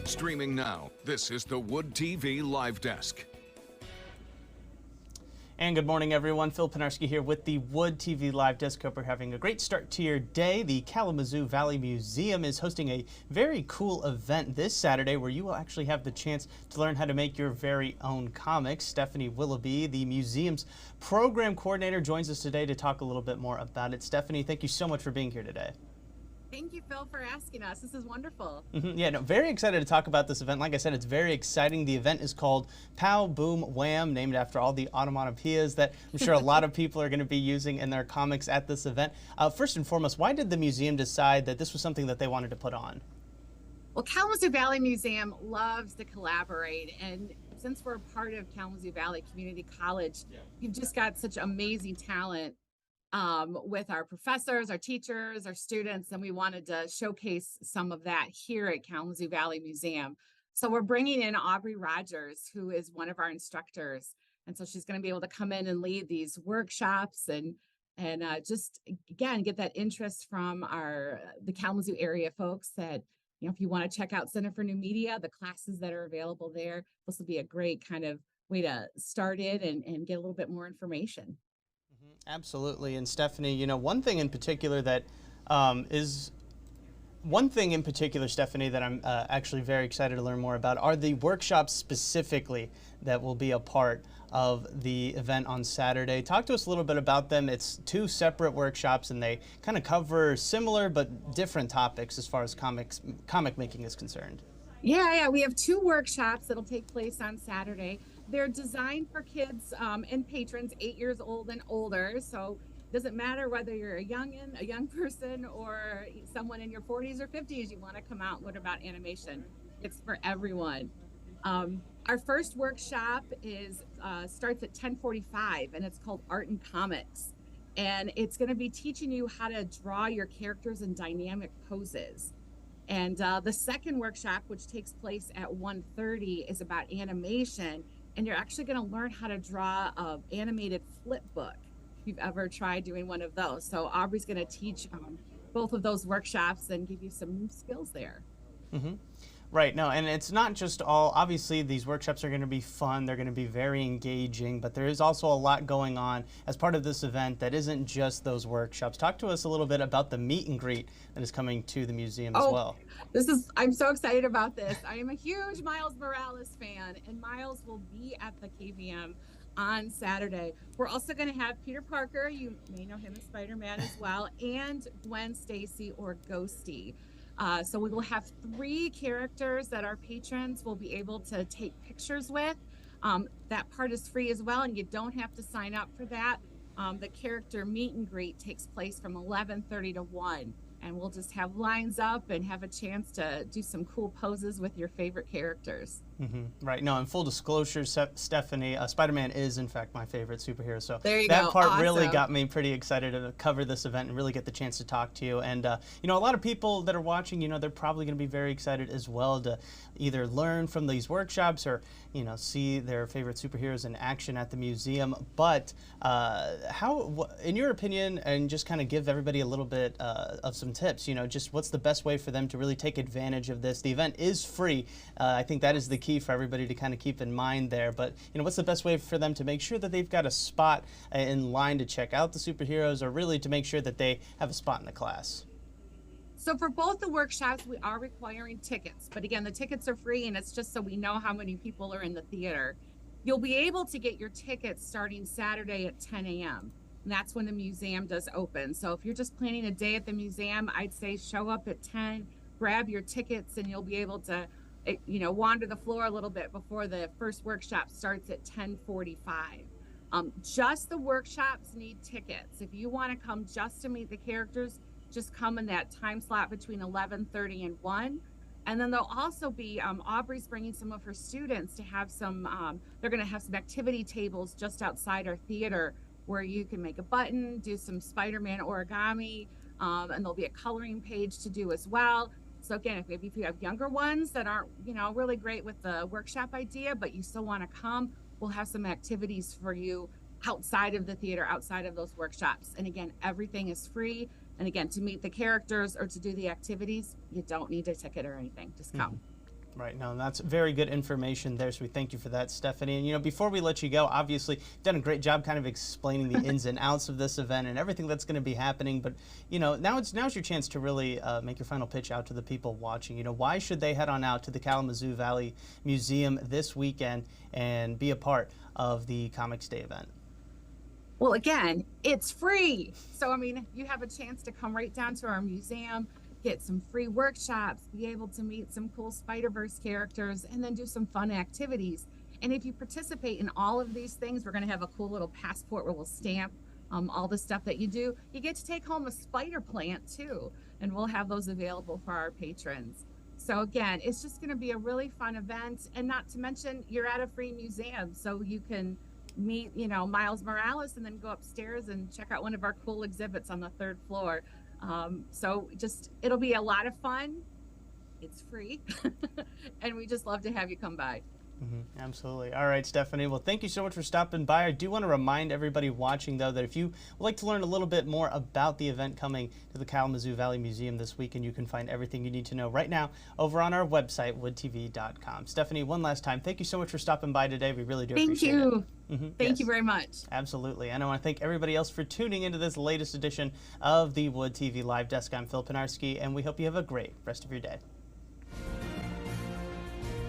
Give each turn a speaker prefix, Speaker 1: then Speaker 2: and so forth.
Speaker 1: Streaming now, this is the Wood TV Live Desk.
Speaker 2: And good morning, everyone. Phil Penarski here with the Wood TV Live Desk. Hope you're having a great start to your day. The Kalamazoo Valley Museum is hosting a very cool event this Saturday where you will actually have the chance to learn how to make your very own comics. Stephanie Willoughby, the museum's program coordinator, joins us today to talk a little bit more about it. Stephanie, thank you so much for being here today.
Speaker 3: Thank you, Phil, for asking us. This is wonderful.
Speaker 2: Yeah, no, very excited to talk about this event. Like I said, it's very exciting. The event is called Pow, Boom, Wham, named after all the onomatopoeias that I'm sure a lot of people are going to be using in their comics at this event. First and foremost, why did the museum decide that this was something that they wanted to put on?
Speaker 3: Well, Kalamazoo Valley Museum loves to collaborate, and since we're a part of Kalamazoo Valley Community College, you've just got such amazing talent with our professors, our teachers, our students, and we wanted to showcase some of that here at Kalamazoo Valley Museum. So we're bringing in Aubrey Rogers, who is one of our instructors. And so she's going to be able to come in and lead these workshops and just, again, get that interest from the Kalamazoo area folks that, you know, if you want to check out Center for New Media, the classes that are available there, this will be a great kind of way to start it and get a little bit more information.
Speaker 2: Absolutely. And Stephanie, you know, one thing in particular, Stephanie, that I'm actually very excited to learn more about are the workshops specifically that will be a part of the event on Saturday. Talk to us a little bit about them. It's two separate workshops and they kind of cover similar but different topics as far as comic making is concerned.
Speaker 3: Yeah, we have two workshops that'll take place on Saturday. They're designed for kids and patrons 8 years old and older. So it doesn't matter whether you're a young person, or someone in your 40s or 50s, you want to come out and learn about animation. It's for everyone. Our first workshop starts at 10:45, and it's called Art and Comics. And it's going to be teaching you how to draw your characters in dynamic poses. And the second workshop, which takes place at 1:30, is about animation. And you're actually going to learn how to draw an animated flip book, if you've ever tried doing one of those. So Aubrey's going to teach both of those workshops and give you some new skills there.
Speaker 2: Mm-hmm. Right, no, and it's not just all, obviously these workshops are going to be fun, they're going to be very engaging, but there is also a lot going on as part of this event that isn't just those workshops. Talk to us a little bit about the meet and greet that is coming to the museum as well.
Speaker 3: I'm so excited about this. I am a huge Miles Morales fan, and Miles will be at the KVM on Saturday. We're also going to have Peter Parker, you may know him as Spider-Man as well, and Gwen Stacy or Ghosty. So we will have 3 characters that our patrons will be able to take pictures with. That part is free as well, and you don't have to sign up for that. The character meet and greet takes place from 11:30 to 1. And we'll just have lines up and have a chance to do some cool poses with your favorite characters.
Speaker 2: Mm-hmm. Right. No, in full disclosure, Stephanie, Spider-Man is in fact my favorite superhero. So
Speaker 3: there you
Speaker 2: that
Speaker 3: go.
Speaker 2: part
Speaker 3: Awesome.
Speaker 2: really got me pretty excited to cover this event and really get the chance to talk to you. And you know, a lot of people that are watching, you know, they're probably going to be very excited as well to either learn from these workshops or, you know, see their favorite superheroes in action at the museum. But in your opinion, and just kind of give everybody a little bit of some tips, you know, just what's the best way for them to really take advantage of this? The event is free. I think that is the key for everybody to kind of keep in mind there. But, you know, what's the best way for them to make sure that they've got a spot in line to check out the superheroes, or really to make sure that they have a spot in the class?
Speaker 3: So for both the workshops, we are requiring tickets. But again, the tickets are free, and it's just so we know how many people are in the theater. You'll be able to get your tickets starting Saturday at 10 a.m. And that's when the museum does open. So if you're just planning a day at the museum, I'd say show up at 10, grab your tickets, and you'll be able to, you know, wander the floor a little bit before the first workshop starts at 10:45. Just the workshops need tickets. If you want to come just to meet the characters, just come in that time slot between 11:30 and 1. And then there'll also be, Aubrey's bringing some of her students to have some, they're going to have some activity tables just outside our theater where you can make a button, do some Spider-Man origami, and there'll be a coloring page to do as well. So again, if maybe if you have younger ones that aren't, you know, really great with the workshop idea, but you still want to come, we'll have some activities for you outside of the theater, outside of those workshops. And again, everything is free. And again, to meet the characters or to do the activities, you don't need a ticket or anything. Just come.
Speaker 2: Right, no, that's very good information there, so we thank you for that, Stephanie. And before we let you go, obviously, you've done a great job kind of explaining the ins and outs of this event and everything that's going to be happening. But now's your chance to really make your final pitch out to the people watching. Why should they head on out to the Kalamazoo Valley Museum this weekend and be a part of the Comics Day event?
Speaker 3: Well, again, it's free. So, I mean, you have a chance to come right down to our museum, get some free workshops, be able to meet some cool Spider-Verse characters, and then do some fun activities. And if you participate in all of these things, we're going to have a cool little passport where we'll stamp all the stuff that you do. You get to take home a spider plant too, and we'll have those available for our patrons. So again, it's just going to be a really fun event, and not to mention you're at a free museum, so you can meet Miles Morales and then go upstairs and check out one of our cool exhibits on the 3rd floor. So it'll be a lot of fun. It's free. And we just love to have you come by.
Speaker 2: Absolutely. All right, Stephanie. Well, thank you so much for stopping by. I do want to remind everybody watching, though, that if you would like to learn a little bit more about the event coming to the Kalamazoo Valley Museum this weekend, you can find everything you need to know right now over on our website, woodtv.com. Stephanie, one last time, thank you so much for stopping by today. We really do appreciate it.
Speaker 3: Thank you. Thank you very much.
Speaker 2: Absolutely. And I want to thank everybody else for tuning into this latest edition of the Wood TV Live Desk. I'm Phil Pinarski, and we hope you have a great rest of your day.